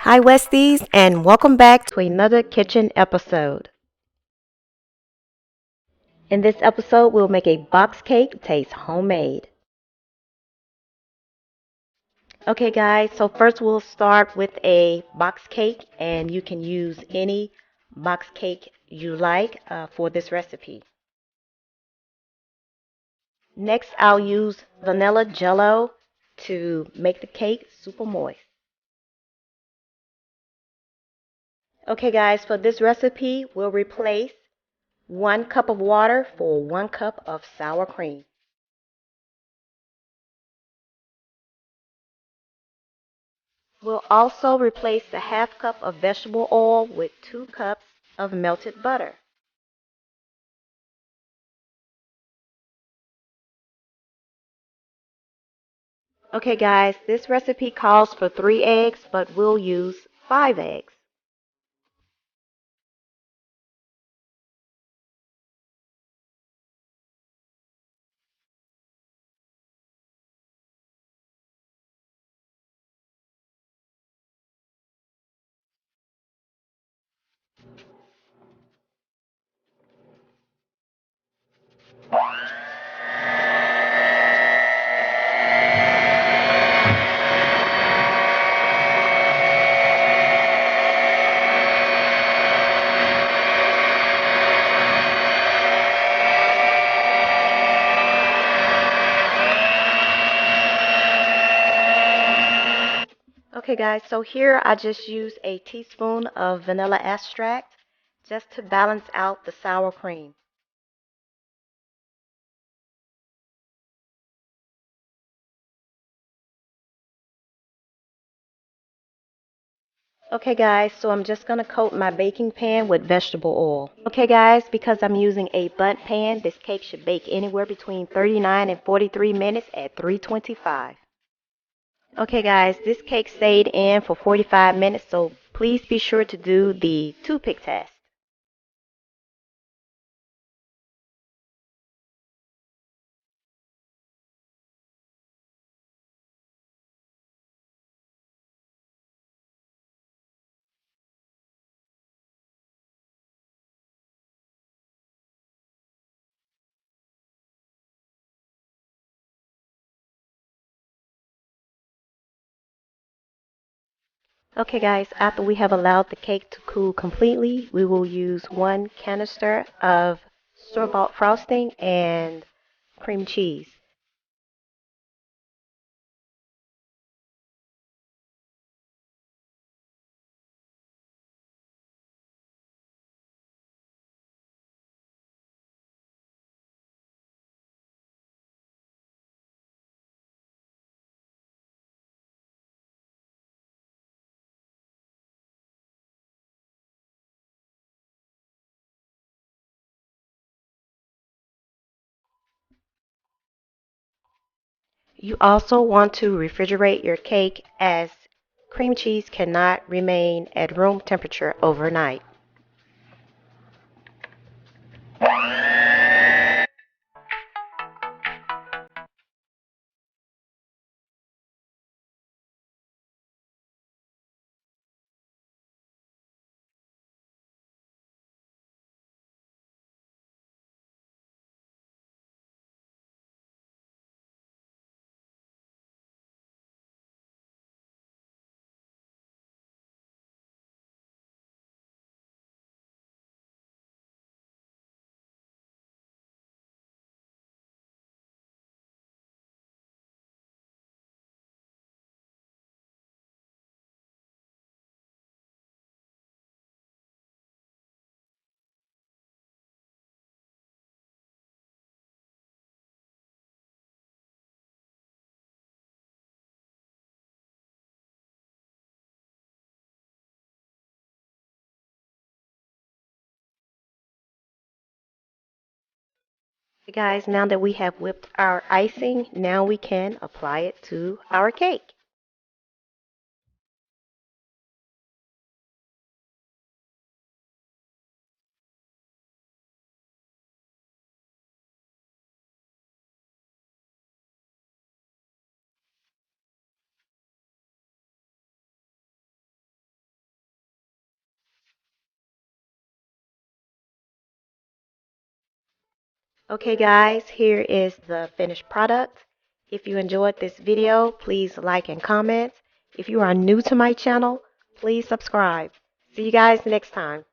Hi, Westies, and welcome back to another kitchen episode. In this episode, we'll make a box cake that tastes homemade. Okay, guys, so first we'll start with a box cake, and you can use any box cake you like for this recipe. Next, I'll use vanilla jello to make the cake super moist. Okay, guys, for this recipe, we'll replace 1 cup of water for 1 cup of sour cream. We'll also replace the half cup of vegetable oil with 2 cups of melted butter. Okay guys, this recipe calls for 3 eggs, but we'll use 5 eggs. Okay guys, so here I just use a teaspoon of vanilla extract just to balance out the sour cream. Okay guys, so I'm just going to coat my baking pan with vegetable oil. Okay guys, because I'm using a bundt pan, this cake should bake anywhere between 39 and 43 minutes at 325. Okay guys, this cake stayed in for 45 minutes, so please be sure to do the toothpick test. Okay guys, after we have allowed the cake to cool completely, we will use 1 canister of store-bought frosting and cream cheese. You also want to refrigerate your cake as cream cheese cannot remain at room temperature overnight. Guys, now that we have whipped our icing, now we can apply it to our cake. Okay guys, here is the finished product. If you enjoyed this video, please like and comment. If you are new to my channel, please subscribe. See you guys next time.